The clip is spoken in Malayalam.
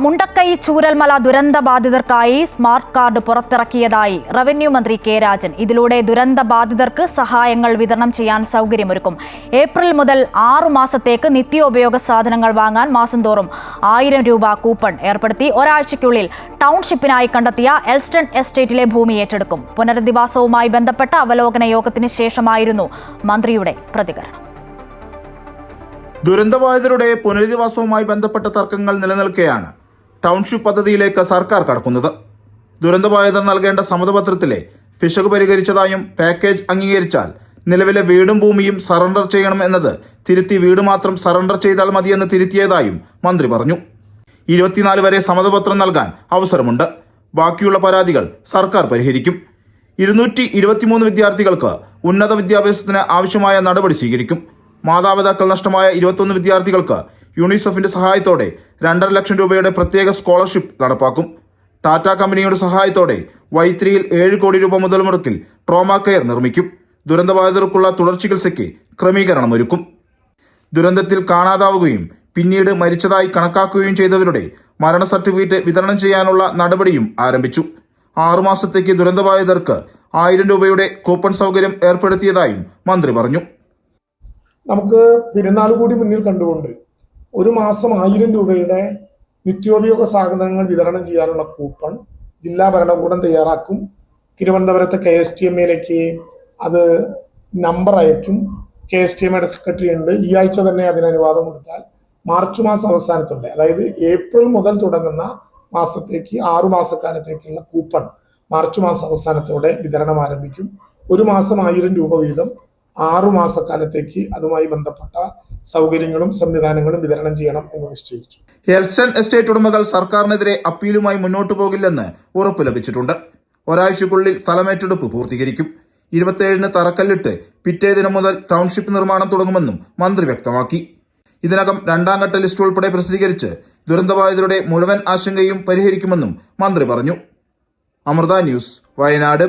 മുണ്ടക്കൈ ചൂരൽമല ദുരന്ത ബാധിതർക്കായി സ്മാർട്ട് കാർഡ് പുറത്തിറക്കിയതായി റവന്യൂ മന്ത്രി കെ രാജൻ. ഇതിലൂടെ ദുരന്ത ബാധിതർക്ക് സഹായങ്ങൾ വിതരണം ചെയ്യാൻ സൗകര്യമൊരുക്കും. ഏപ്രിൽ മുതൽ 6 മാസത്തേക്ക് നിത്യോപയോഗ സാധനങ്ങൾ വാങ്ങാൻ മാസം തോറും 1000 രൂപ കൂപ്പൺ ഏർപ്പെടുത്തി. ഒരാഴ്ചയ്ക്കുള്ളിൽ ടൗൺഷിപ്പിനായി കണ്ടെത്തിയ എൽസ്റ്റൺ എസ്റ്റേറ്റിലെ ഭൂമി ഏറ്റെടുക്കും. പുനരധിവാസവുമായി ബന്ധപ്പെട്ട അവലോകന യോഗത്തിന് ശേഷമായിരുന്നു മന്ത്രിയുടെ പ്രതികരണം. ദുരന്തബാധിതരുടെ പുനരധിവാസവുമായി ബന്ധപ്പെട്ട തർക്കങ്ങൾ നിലനിൽക്കെയാണ് ടൗൺഷിപ്പ് പദ്ധതിയിലേക്ക് സർക്കാർ കടക്കുന്നത്. ദുരന്തബാധിതർ നൽകേണ്ട സമ്മതപത്രത്തിലെ പിശക് പരിഹരിച്ചതായും പാക്കേജ് അംഗീകരിച്ചാൽ നിലവിലെ വീടും ഭൂമിയും സറണ്ടർ ചെയ്യണം എന്നത് തിരുത്തി വീട് മാത്രം സറണ്ടർ ചെയ്താൽ മതിയെന്ന് തിരുത്തിയതായും മന്ത്രി പറഞ്ഞു. 24 വരെ സമ്മതപത്രം നൽകാൻ അവസരമുണ്ട്. ബാക്കിയുള്ള പരാതികൾ സർക്കാർ പരിഹരിക്കും. 223 വിദ്യാർത്ഥികൾക്ക് ഉന്നത വിദ്യാഭ്യാസത്തിന് ആവശ്യമായ നടപടി സ്വീകരിക്കും. മാതാപിതാക്കൾ നഷ്ടമായ 21 വിദ്യാർത്ഥികൾക്ക് യൂണിസെഫിന്റെ സഹായത്തോടെ 2.5 ലക്ഷം രൂപയുടെ പ്രത്യേക സ്കോളർഷിപ്പ് നടപ്പാക്കും. ടാറ്റ കമ്പനിയുടെ സഹായത്തോടെ വൈത്തിരിയിൽ 7 കോടി രൂപ മുതൽ മുടക്കിൽ ട്രോമ കെയർ നിർമ്മിക്കും. ദുരന്തബാധിതർക്കുള്ള തുടർ ചികിത്സയ്ക്ക് ക്രമീകരണം ഒരുക്കും. ദുരന്തത്തിൽ കാണാതാവുകയും പിന്നീട് മരിച്ചതായി കണക്കാക്കുകയും ചെയ്തവരുടെ മരണ സർട്ടിഫിക്കറ്റ് വിതരണം ചെയ്യാനുള്ള നടപടിയും ആരംഭിച്ചു. 6 മാസത്തേക്ക് ദുരന്തബാധിതർക്ക് 1000 രൂപയുടെ കൂപ്പൺ സൗകര്യം ഏർപ്പെടുത്തിയതായും മന്ത്രി പറഞ്ഞു. നമുക്ക് പെരുന്നാൾ കൂടി മുന്നിൽ കണ്ടുകൊണ്ട് ഒരു മാസം 1000 രൂപയുടെ നിത്യോപയോഗ സാധനങ്ങൾ വിതരണം ചെയ്യാനുള്ള കൂപ്പൺ ജില്ലാ ഭരണകൂടം തയ്യാറാക്കും. തിരുവനന്തപുരത്തെ KSTMയിലേക്ക് അത് നമ്പർ അയക്കും. KSTMയുടെ സെക്രട്ടറി ഉണ്ട്. ഈ ആഴ്ച തന്നെ അതിന് അനുവാദം കൊടുത്താൽ മാർച്ച് മാസം അവസാനത്തോടെ, അതായത് ഏപ്രിൽ മുതൽ തുടങ്ങുന്ന മാസത്തേക്ക് 6 മാസക്കാലത്തേക്കുള്ള കൂപ്പൺ മാർച്ച് മാസം അവസാനത്തോടെ വിതരണം ആരംഭിക്കും. ഒരു മാസം 1000 രൂപ വീതം 6 മാസക്കാലത്തേക്ക് അതുമായി ബന്ധപ്പെട്ട സൗകര്യങ്ങളും സംവിധാനങ്ങളും വിതരണം ചെയ്യണം എന്ന് നിശ്ചയിച്ചു. എൽസ്റ്റൺ എസ്റ്റേറ്റ് ഉടമകൾ സർക്കാരിനെതിരെ അപ്പീലുമായി മുന്നോട്ടു പോകില്ലെന്ന് ഉറപ്പ് ലഭിച്ചിട്ടുണ്ട്. ഒരാഴ്ചക്കുള്ളിൽ സ്ഥലമേറ്റെടുപ്പ് പൂർത്തീകരിക്കും. 27-ന് തറക്കല്ലിട്ട് പിറ്റേ ദിനം മുതൽ ടൗൺഷിപ്പ് നിർമ്മാണം തുടങ്ങുമെന്നും മന്ത്രി വ്യക്തമാക്കി. ഇതിനകം 2ാം ഘട്ട ലിസ്റ്റ് ഉൾപ്പെടെ പ്രസിദ്ധീകരിച്ച് ദുരന്തബാധിതരുടെ മുഴുവൻ ആശങ്കയും പരിഹരിക്കുമെന്നും മന്ത്രി പറഞ്ഞു. അമൃത ന്യൂസ്, വയനാട്.